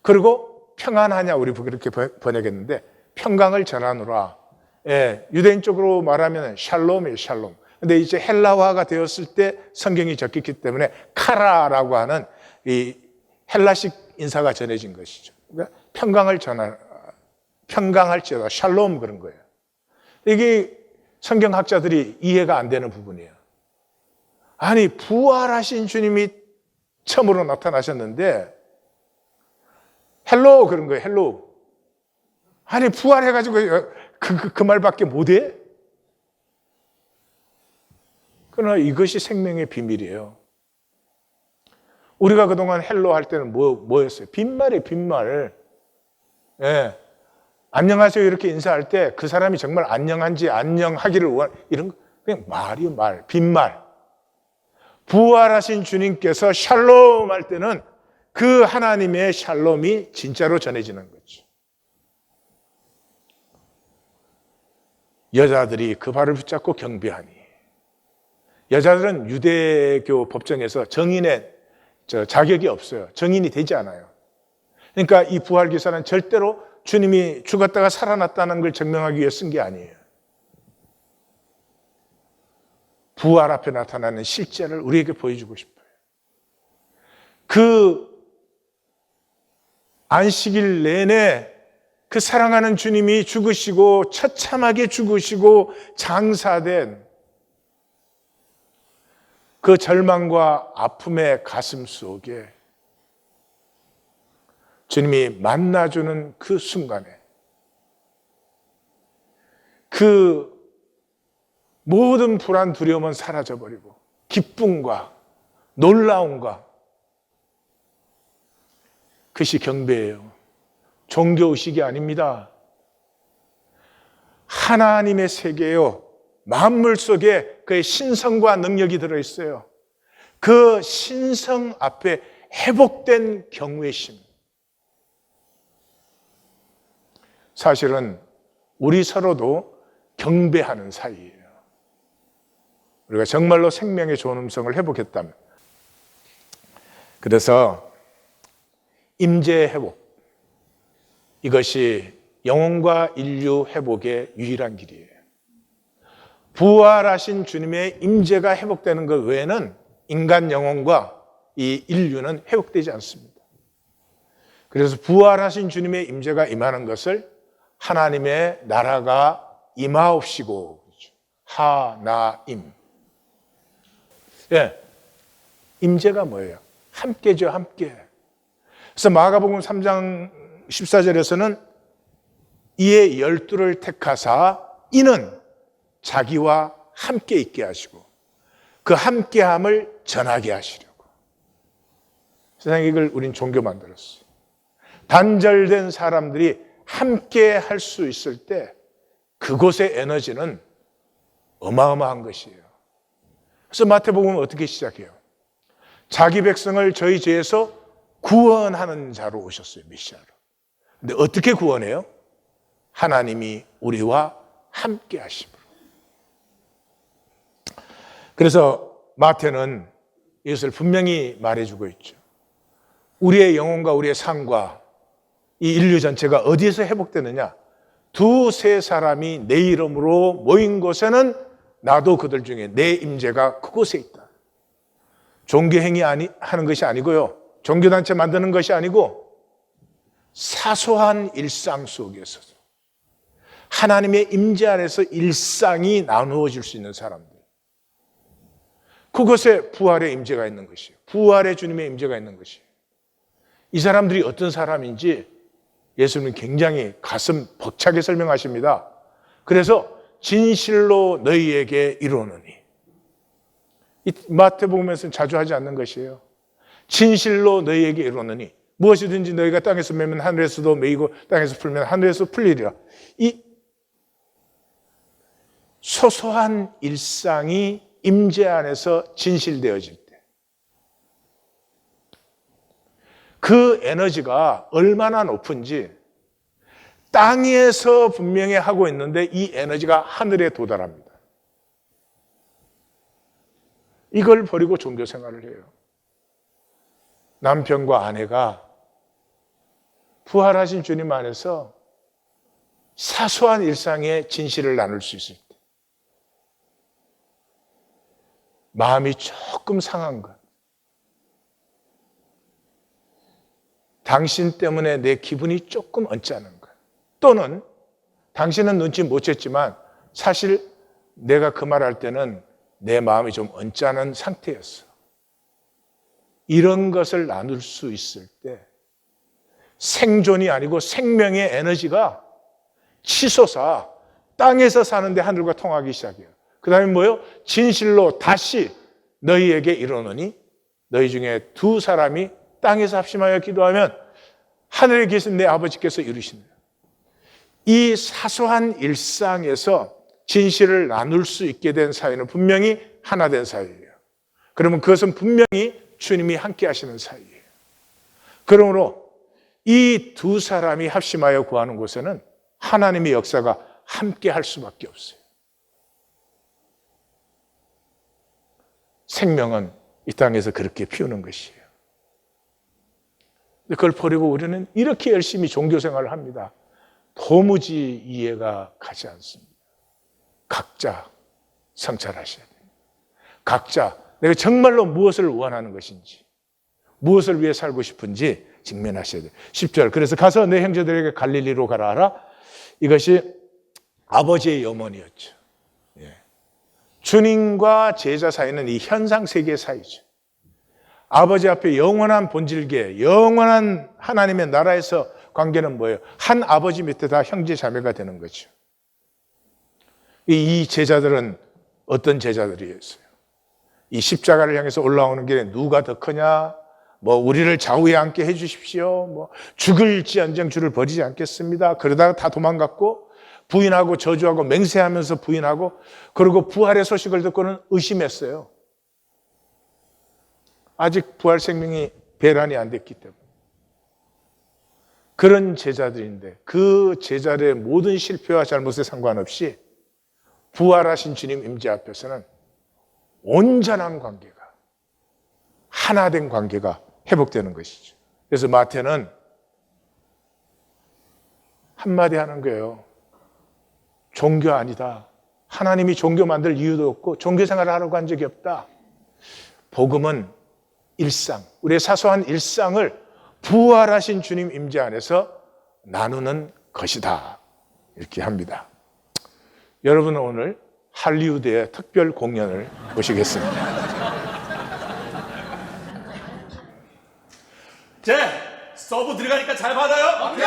그리고 평안하냐, 우리 그렇게 번역했는데 평강을 전하노라. 예, 유대인 쪽으로 말하면 샬롬이에요, 샬롬. 근데 이제 헬라화가 되었을 때 성경이 적혔기 때문에 카라라고 하는 이 헬라식 인사가 전해진 것이죠. 그러니까 평강할지어다, 샬롬 그런 거예요. 이게 성경학자들이 이해가 안 되는 부분이에요. 아니, 부활하신 주님이 처음으로 나타나셨는데 헬로 그런 거예요, 헬로. 아니, 부활해가지고 그 말밖에 못해? 그러나 이것이 생명의 비밀이에요. 우리가 그동안 헬로 할 때는 뭐였어요? 빈말이에요, 빈말. 예. 안녕하세요 이렇게 인사할 때 그 사람이 정말 안녕한지 안녕하기를 이런 거 그냥 말이요, 말, 빈말. 부활하신 주님께서 샬롬 할 때는 그 하나님의 샬롬이 진짜로 전해지는 거죠. 여자들이 그 발을 붙잡고 경배하니. 여자들은 유대교 법정에서 정인의 자격이 없어요. 정인이 되지 않아요. 그러니까 이 부활 기사는 절대로 주님이 죽었다가 살아났다는 걸 증명하기 위해 쓴 게 아니에요. 부활 앞에 나타나는 실제를 우리에게 보여주고 싶어요. 그 안식일 내내 그 사랑하는 주님이 죽으시고 처참하게 죽으시고 장사된 그 절망과 아픔의 가슴 속에 주님이 만나주는 그 순간에 그 모든 불안, 두려움은 사라져버리고 기쁨과 놀라움과, 그것이 경배예요. 종교의식이 아닙니다. 하나님의 세계요. 만물 속에 그의 신성과 능력이 들어있어요. 그 신성 앞에 회복된 경외의 심. 사실은 우리 서로도 경배하는 사이예요. 우리가 정말로 생명의 좋은 음성을 회복했다면. 그래서 임재 회복, 이것이 영혼과 인류 회복의 유일한 길이에요. 부활하신 주님의 임재가 회복되는 것 외에는 인간 영혼과 이 인류는 회복되지 않습니다. 그래서 부활하신 주님의 임재가 임하는 것을 하나님의 나라가 임하옵시고, 하나임. 예, 임재가 뭐예요? 함께죠, 함께. 그래서 마가복음 3장 14절에서는 이에 12를 택하사 이는 자기와 함께 있게 하시고 그 함께함을 전하게 하시려고. 세상에 이걸 우린 종교 만들었어요. 단절된 사람들이 함께 할 수 있을 때 그곳의 에너지는 어마어마한 것이에요. 그래서 마태복음은 어떻게 시작해요? 자기 백성을 저희 죄에서 구원하는 자로 오셨어요, 메시아로. 근데 어떻게 구원해요? 하나님이 우리와 함께 하심으로. 그래서 마태는 이것을 분명히 말해주고 있죠. 우리의 영혼과 우리의 삶과 이 인류 전체가 어디에서 회복되느냐? 두세 사람이 내 이름으로 모인 곳에는 나도 그들 중에 내 임재가 그곳에 있다. 종교행위 하는 것이 아니고요. 종교단체 만드는 것이 아니고 사소한 일상 속에서 하나님의 임재 안에서 일상이 나누어질 수 있는 사람들. 그곳에 부활의 임재가 있는 것이에요. 부활의 주님의 임재가 있는 것이에요. 이 사람들이 어떤 사람인지 예수님은 굉장히 가슴 벅차게 설명하십니다. 그래서 진실로 너희에게 이르노니. 이 마태복음에서는 자주 하지 않는 것이에요. 진실로 너희에게 이르노니 무엇이든지 너희가 땅에서 매면 하늘에서도 매이고 땅에서 풀면 하늘에서 풀리리라. 이 소소한 일상이 임재 안에서 진실되어질 때 그 에너지가 얼마나 높은지 땅에서 분명히 하고 있는데 이 에너지가 하늘에 도달합니다. 이걸 버리고 종교 생활을 해요. 남편과 아내가 부활하신 주님 안에서 사소한 일상의 진실을 나눌 수 있을 때 마음이 조금 상한 것, 당신 때문에 내 기분이 조금 언짢은 것, 또는 당신은 눈치 못 챘지만 사실 내가 그 말할 때는 내 마음이 좀 언짢은 상태였어. 이런 것을 나눌 수 있을 때 생존이 아니고 생명의 에너지가 치솟아 땅에서 사는데 하늘과 통하기 시작해요. 그 다음에 뭐예요? 진실로 다시 너희에게 이르노니 너희 중에 두 사람이 땅에서 합심하여 기도하면 하늘에 계신 내 아버지께서 이루신다. 이 사소한 일상에서 진실을 나눌 수 있게 된 사이는 분명히 하나 된 사이예요. 그러면 그것은 분명히 주님이 함께 하시는 사이예요. 그러므로 이 두 사람이 합심하여 구하는 곳에는 하나님의 역사가 함께 할 수밖에 없어요. 생명은 이 땅에서 그렇게 피우는 것이에요. 그걸 버리고 우리는 이렇게 열심히 종교 생활을 합니다. 도무지 이해가 가지 않습니다. 각자 성찰하셔야 돼요. 각자 내가 정말로 무엇을 원하는 것인지, 무엇을 위해 살고 싶은지 직면하셔야 돼요. 10절, 그래서 가서 내 형제들에게 갈릴리로 가라 하라. 이것이 아버지의 염원이었죠. 주님과 제자 사이는 이 현상 세계 사이죠. 아버지 앞에 영원한 본질계, 영원한 하나님의 나라에서 관계는 뭐예요? 한 아버지 밑에 다 형제 자매가 되는 거죠. 이 제자들은 어떤 제자들이었어요? 이 십자가를 향해서 올라오는 길에 누가 더 크냐? 뭐 우리를 좌우에 앉게 해주십시오. 뭐 죽을지언정 주를 버리지 않겠습니다. 그러다가 다 도망갔고 부인하고 저주하고 맹세하면서 부인하고, 그리고 부활의 소식을 듣고는 의심했어요. 아직 부활 생명이 배란이 안 됐기 때문에. 그런 제자들인데 그 제자들의 모든 실패와 잘못에 상관없이 부활하신 주님 임재 앞에서는 온전한 관계가, 하나된 관계가 회복되는 것이죠. 그래서 마태는 한마디 하는 거예요. 종교 아니다. 하나님이 종교 만들 이유도 없고 종교 생활을 하려고 한 적이 없다. 복음은 일상, 우리의 사소한 일상을 부활하신 주님 임재 안에서 나누는 것이다. 이렇게 합니다. 여러분은 오늘 할리우드의 특별 공연을 보시겠습니다. 서브 들어가니까 잘 받아요. 오케이.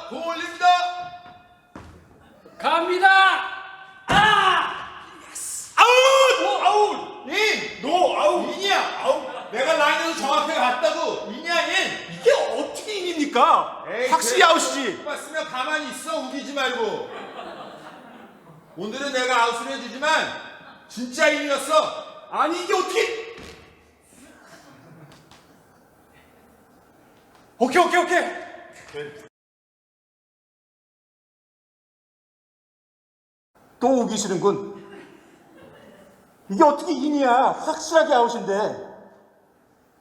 공 올립니다. 갑니다. 아웃. 인. 노 아웃. 인이야. 아웃. 내가 라인에서 정확하게 갔다고. 인이야 인. 이게 어떻게 인입니까? 에이, 확실히 그래. 아웃이지. 봤으면 가만히 있어. 우기지 말고. 오늘은 내가 아웃을 해주지만 진짜 인이었어. 아니 이게 어떻게? 오케이. 또 우기시는군. 이게 어떻게 인이야? 확실하게 아웃인데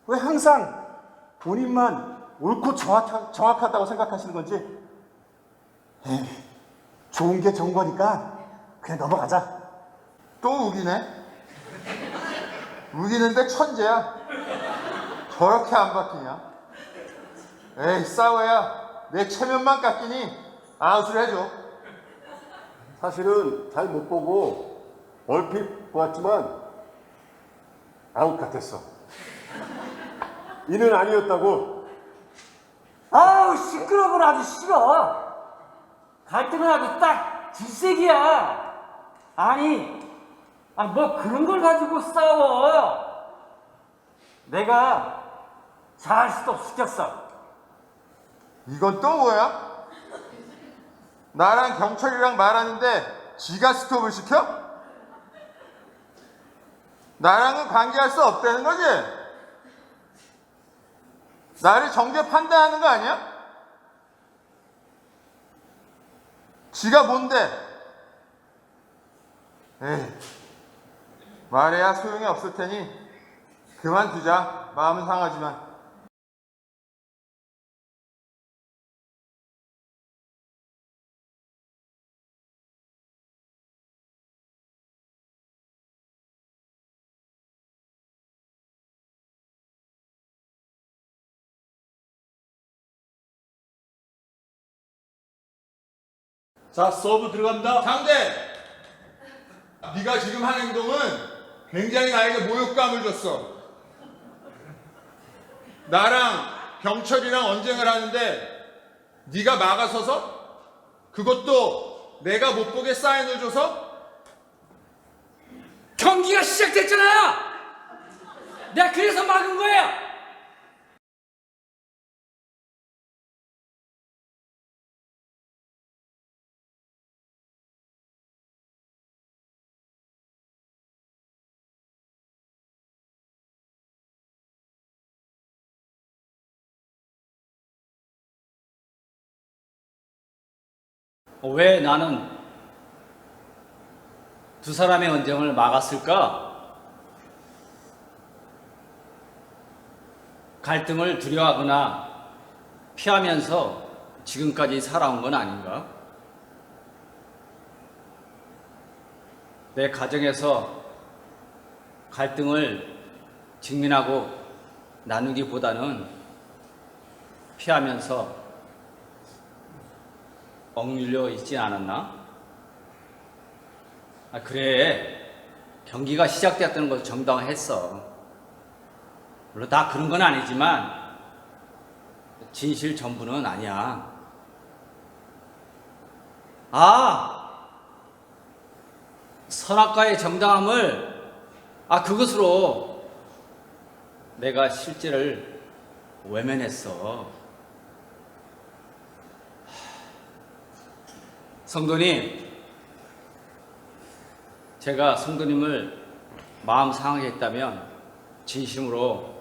왜 항상 본인만 옳고 정확하다고 생각하시는 건지. 에이, 좋은 게 좋은 거니까 그냥 넘어가자. 또 우기네. 우기는데 천재야. 저렇게 안 바뀌냐? 에이 싸워야 내 체면만 깎이니 아웃을 해줘. 사실은 잘 못 보고 얼핏 보았지만 아웃 같았어. 이는 아니었다고. 아우 시끄러워, 아주 싫어. 갈등은 아주 딱 질색이야. 아니, 뭐 그런 걸 가지고 싸워. 내가 잘 스톱 시켰어. 이건 또 뭐야? 나랑 경철이랑 말하는데 지가 스톱을 시켜? 나랑은 관계할 수 없다는 거지? 나를 정죄 판단하는 거 아니야? 지가 뭔데? 에이, 말해야 소용이 없을 테니 그만두자. 마음은 상하지만. 자, 서브 들어간다. 상대! 네가 지금 한 행동은 굉장히 나에게 모욕감을 줬어. 나랑 경철이랑 언쟁을 하는데 네가 막아서서? 그것도 내가 못 보게 사인을 줘서? 경기가 시작됐잖아요. 내가 그래서 막은 거예요. 왜 나는 두 사람의 언쟁을 막았을까? 갈등을 두려워하거나 피하면서 지금까지 살아온 건 아닌가? 내 가정에서 갈등을 직면하고 나누기보다는 피하면서 억눌려 있지 않았나? 그래. 경기가 시작되었다는 것도 정당했어. 물론 다 그런 건 아니지만 진실 전부는 아니야. 아, 선악과의 정당함을 그것으로 내가 실제를 외면했어. 성도님, 제가 성도님을 마음 상하게 했다면 진심으로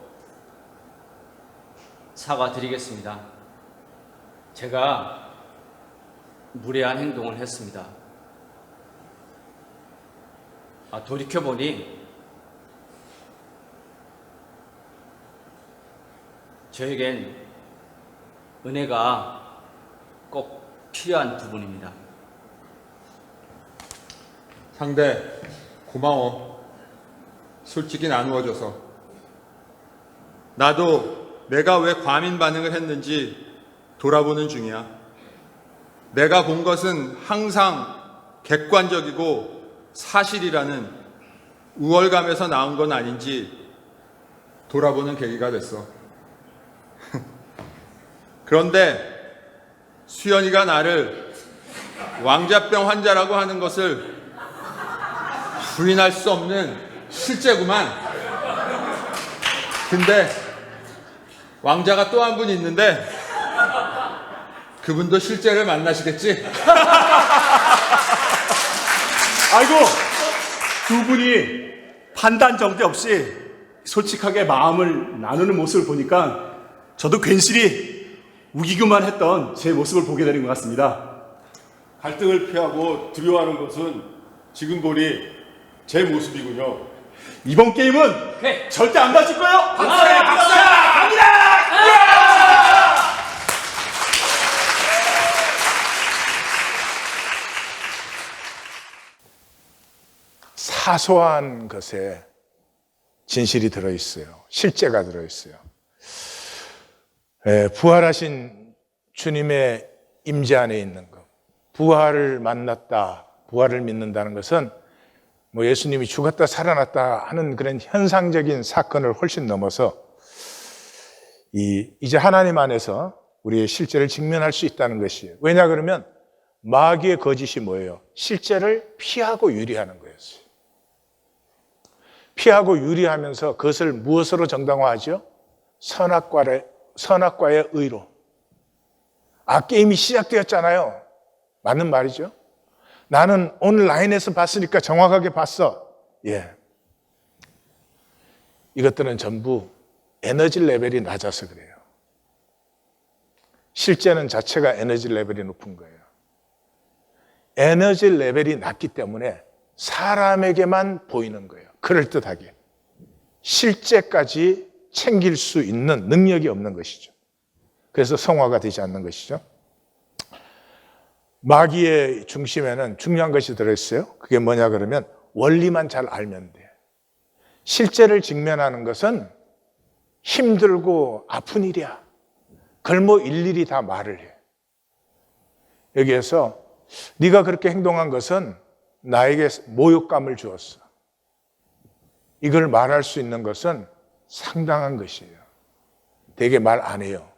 사과드리겠습니다. 제가 무례한 행동을 했습니다. 돌이켜보니 저에겐 은혜가 꼭 필요한 부분입니다. 상대 고마워. 솔직히 나누어줘서. 나도 내가 왜 과민 반응을 했는지 돌아보는 중이야. 내가 본 것은 항상 객관적이고 사실이라는 우월감에서 나온 건 아닌지 돌아보는 계기가 됐어. 그런데 수연이가 나를 왕자병 환자라고 하는 것을 부인할 수 없는 실제구만. 근데 왕자가 또 한 분 있는데 그분도 실제를 만나시겠지? 아이고, 두 분이 판단 정대 없이 솔직하게 마음을 나누는 모습을 보니까 저도 괜시리 우기기만 했던 제 모습을 보게 되는 것 같습니다. 갈등을 피하고 두려워하는 것은 지금 보니 제 모습이군요. 이번 게임은 오케이. 절대 안 다칠 거예요. 사소한 것에 진실이 들어있어요. 실제가 들어있어요. 부활하신 주님의 임재 안에 있는 것, 부활을 만났다, 부활을 믿는다는 것은 뭐 예수님이 죽었다 살아났다 하는 그런 현상적인 사건을 훨씬 넘어서 이제 하나님 안에서 우리의 실제를 직면할 수 있다는 것이에요. 왜냐 그러면 마귀의 거짓이 뭐예요? 실제를 피하고 유리하는 거였어요. 피하고 유리하면서 그것을 무엇으로 정당화하죠? 선악과의 의로. 게임이 시작되었잖아요. 맞는 말이죠. 나는 온라인에서 봤으니까 정확하게 봤어. 예. 이것들은 전부 에너지 레벨이 낮아서 그래요. 실제는 자체가 에너지 레벨이 높은 거예요. 에너지 레벨이 낮기 때문에 사람에게만 보이는 거예요. 그럴듯하게. 실제까지 챙길 수 있는 능력이 없는 것이죠. 그래서 성화가 되지 않는 것이죠. 마귀의 중심에는 중요한 것이 들어있어요. 그게 뭐냐 그러면 원리만 잘 알면 돼. 실제를 직면하는 것은 힘들고 아픈 일이야. 그걸 뭐 일일이 다 말을 해. 여기에서 네가 그렇게 행동한 것은 나에게 모욕감을 주었어. 이걸 말할 수 있는 것은 상당한 것이에요. 되게 말 안 해요.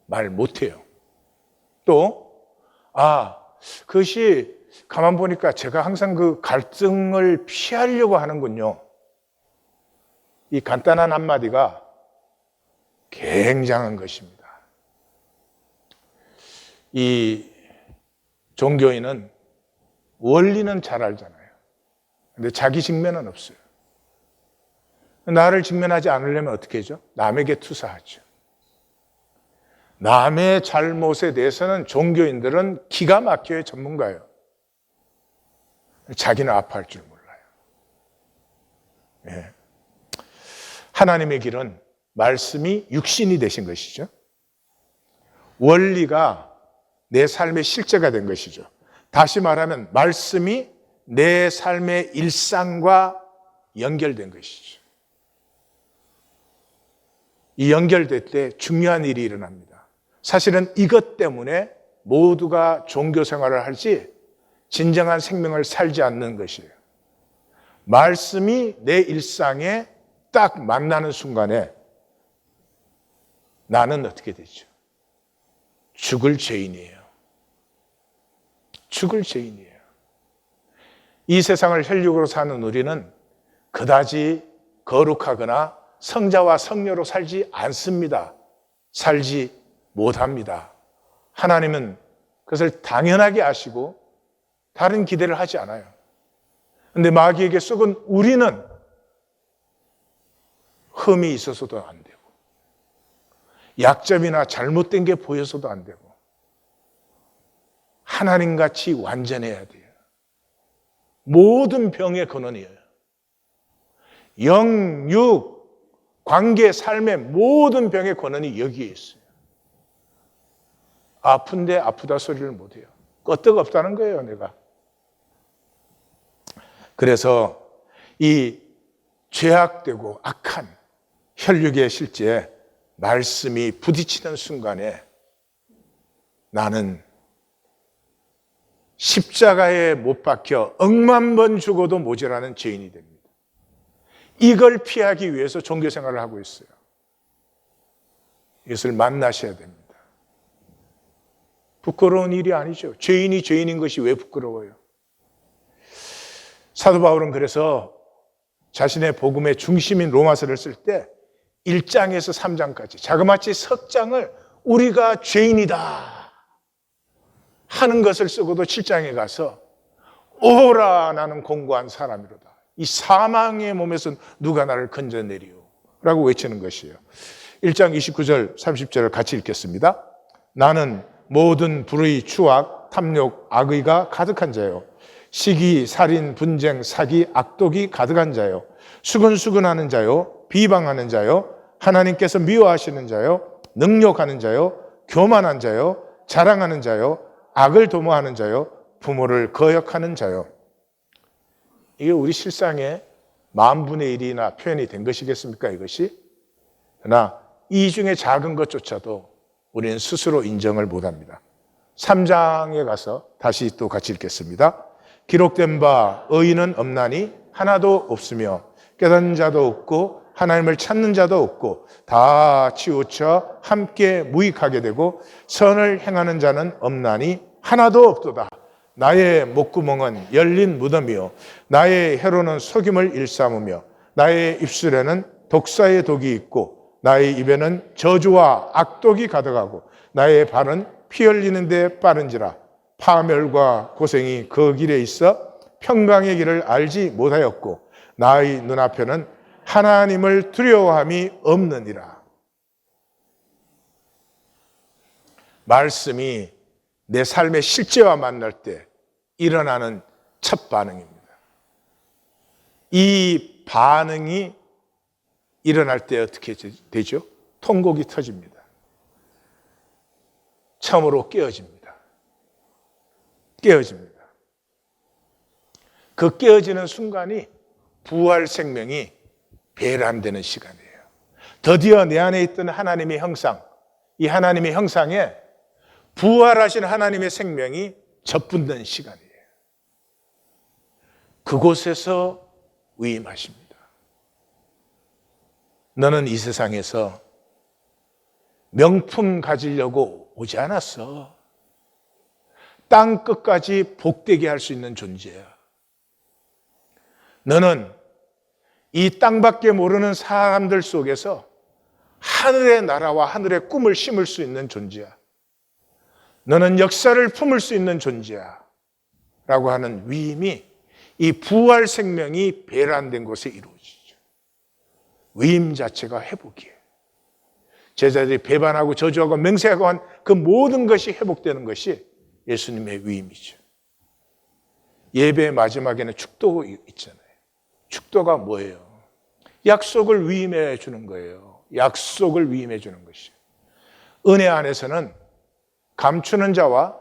말 못 해요. 또 그것이 가만 보니까 제가 항상 그 갈등을 피하려고 하는군요. 이 간단한 한마디가 굉장한 것입니다. 이 종교인은 원리는 잘 알잖아요. 근데 자기 직면은 없어요. 나를 직면하지 않으려면 어떻게 하죠? 남에게 투사하죠. 남의 잘못에 대해서는 종교인들은 기가 막혀요. 전문가예요. 자기는 아파할 줄 몰라요. 예. 하나님의 길은 말씀이 육신이 되신 것이죠. 원리가 내 삶의 실제가 된 것이죠. 다시 말하면 말씀이 내 삶의 일상과 연결된 것이죠. 이 연결될 때 중요한 일이 일어납니다. 사실은 이것 때문에 모두가 종교 생활을 할지 진정한 생명을 살지 않는 것이에요. 말씀이 내 일상에 딱 만나는 순간에 나는 어떻게 되죠? 죽을 죄인이에요. 죽을 죄인이에요. 이 세상을 혈육으로 사는 우리는 그다지 거룩하거나 성자와 성녀로 살지 않습니다. 살지 못합니다. 하나님은 그것을 당연하게 아시고 다른 기대를 하지 않아요. 그런데 마귀에게 속은 우리는 흠이 있어서도 안 되고 약점이나 잘못된 게 보여서도 안 되고 하나님같이 완전해야 돼요. 모든 병의 근원이에요. 영, 육, 관계, 삶의 모든 병의 근원이 여기에 있어요. 아픈데 아프다 소리를 못해요. 끄떡없다는 거예요, 내가. 그래서 이 죄악되고 악한 혈육의 실제에 말씀이 부딪히는 순간에 나는 십자가에 못 박혀 억만 번 죽어도 모자라는 죄인이 됩니다. 이걸 피하기 위해서 종교 생활을 하고 있어요. 이것을 만나셔야 됩니다. 부끄러운 일이 아니죠. 죄인이 죄인인 것이 왜 부끄러워요? 사도 바울은 그래서 자신의 복음의 중심인 로마서를 쓸 때 1장에서 3장까지 자그마치 석 장을 우리가 죄인이다 하는 것을 쓰고도 7장에 가서 오라 나는 공고한 사람이로다. 이 사망의 몸에서 누가 나를 건져내리오 라고 외치는 것이에요. 1장 29절 30절을 같이 읽겠습니다. 나는 모든 불의, 추악, 탐욕, 악의가 가득한 자요. 시기, 살인, 분쟁, 사기, 악독이 가득한 자요. 수근수근하는 자요. 비방하는 자요. 하나님께서 미워하시는 자요. 능욕하는 자요. 교만한 자요. 자랑하는 자요. 악을 도모하는 자요. 부모를 거역하는 자요. 이게 우리 실상의 10,000분의 1이나 표현이 된 것이겠습니까, 이것이? 그러나 이 중에 작은 것조차도 우리는 스스로 인정을 못합니다. 3장에 가서 다시 또 같이 읽겠습니다. 기록된 바 의인은 없나니 하나도 없으며 깨닫는 자도 없고 하나님을 찾는 자도 없고 다 치우쳐 함께 무익하게 되고 선을 행하는 자는 없나니 하나도 없도다. 나의 목구멍은 열린 무덤이요 나의 혀로는 속임을 일삼으며 나의 입술에는 독사의 독이 있고 나의 입에는 저주와 악독이 가득하고 나의 발은 피 흘리는 데 빠른지라. 파멸과 고생이 그 길에 있어 평강의 길을 알지 못하였고 나의 눈앞에는 하나님을 두려워함이 없느니라. 말씀이 내 삶의 실제와 만날 때 일어나는 첫 반응입니다. 이 반응이 일어날 때 어떻게 되죠? 통곡이 터집니다. 처음으로 깨어집니다. 깨어집니다. 그 깨어지는 순간이 부활 생명이 배란되는 시간이에요. 드디어 내 안에 있던 하나님의 형상, 이 하나님의 형상에 부활하신 하나님의 생명이 접붙는 시간이에요. 그곳에서 위임하십니다. 너는 이 세상에서 명품 가지려고 오지 않았어. 땅 끝까지 복되게 할 수 있는 존재야. 너는 이 땅밖에 모르는 사람들 속에서 하늘의 나라와 하늘의 꿈을 심을 수 있는 존재야. 너는 역사를 품을 수 있는 존재야. 라고 하는 위임이 이 부활 생명이 배란된 곳에 이루어지죠. 위임 자체가 회복이에요. 제자들이 배반하고 저주하고 맹세하고 한 그 모든 것이 회복되는 것이 예수님의 위임이죠. 예배의 마지막에는 축도 있잖아요. 축도가 뭐예요? 약속을 위임해 주는 거예요. 약속을 위임해 주는 것이에요. 은혜 안에서는 감추는 자와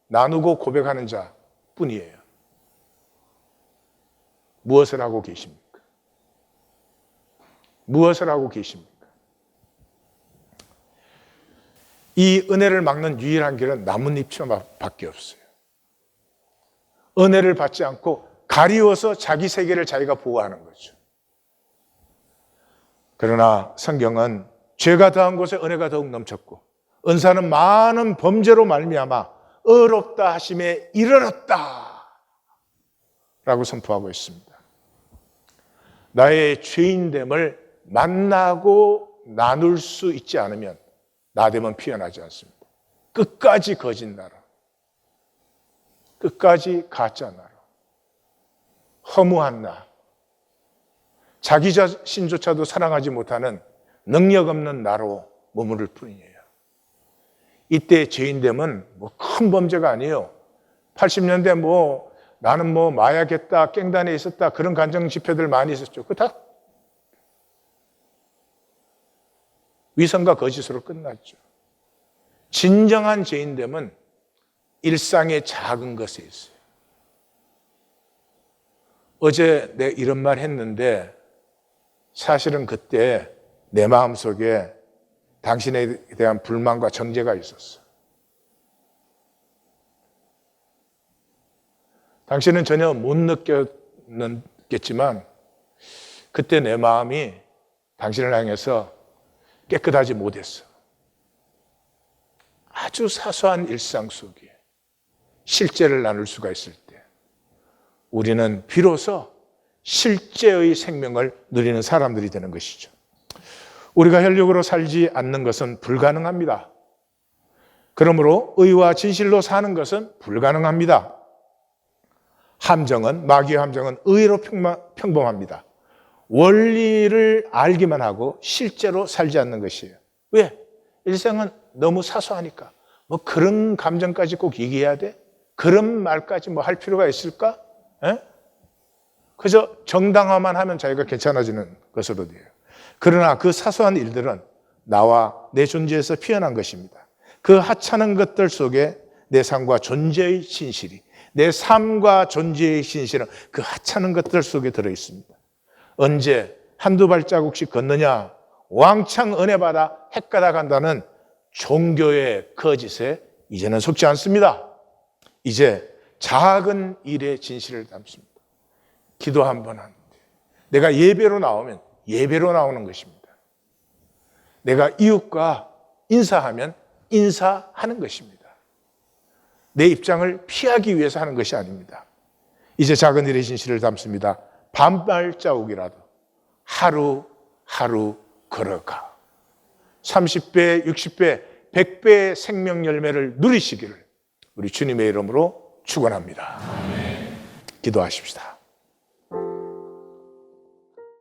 나누고 고백하는 자 뿐이에요. 무엇을 하고 계십니까? 무엇을 하고 계십니까? 이 은혜를 막는 유일한 길은 나뭇잎처밖에 없어요. 은혜를 받지 않고 가리워서 자기 세계를 자기가 보호하는 거죠. 그러나 성경은 죄가 더한 곳에 은혜가 더욱 넘쳤고 은사는 많은 범죄로 말미암아 의롭다 하심에 이르렀다 라고 선포하고 있습니다. 나의 죄인됨을 만나고 나눌 수 있지 않으면 나됨은 피어나지 않습니다. 끝까지 거짓 나라, 끝까지 가짜 나라, 허무한 나, 자기 자신조차도 사랑하지 못하는 능력 없는 나로 머무를 뿐이에요. 이때 죄인됨은 큰 범죄가 아니에요. 80년대 나는 마약했다, 깽단에 있었다, 그런 간증 집회들 많이 있었죠. 그거 다 위선과 거짓으로 끝났죠. 진정한 죄인됨은 일상의 작은 것에 있어요. 어제 내가 이런 말 했는데 사실은 그때 내 마음속에 당신에 대한 불만과 정죄가 있었어. 당신은 전혀 못 느꼈겠지만 그때 내 마음이 당신을 향해서 깨끗하지 못했어. 아주 사소한 일상 속에 실제를 나눌 수가 있을 때 우리는 비로소 실제의 생명을 누리는 사람들이 되는 것이죠. 우리가 혈육으로 살지 않는 것은 불가능합니다. 그러므로 의와 진실로 사는 것은 불가능합니다. 함정은, 마귀의 함정은 의로 평범합니다. 원리를 알기만 하고 실제로 살지 않는 것이에요. 왜? 일생은 너무 사소하니까. 그런 감정까지 꼭 얘기해야 돼? 그런 말까지 할 필요가 있을까? 에? 그저 정당화만 하면 자기가 괜찮아지는 것으로 돼요. 그러나 그 사소한 일들은 나와 내 존재에서 피어난 것입니다. 그 하찮은 것들 속에 내 삶과 존재의 진실이, 내 삶과 존재의 진실은 그 하찮은 것들 속에 들어있습니다. 언제 한두 발자국씩 걷느냐, 왕창 은혜 받아 헷가다 간다는 종교의 거짓에 이제는 속지 않습니다. 이제 작은 일의 진실을 담습니다. 기도 한 번 하는데 내가 예배로 나오면 예배로 나오는 것입니다. 내가 이웃과 인사하면 인사하는 것입니다. 내 입장을 피하기 위해서 하는 것이 아닙니다. 이제 작은 일의 진실을 담습니다. 반발자국이라도 하루하루 걸어가 30배, 60배, 100배의 생명 열매를 누리시기를 우리 주님의 이름으로 축원합니다. 기도하십시다.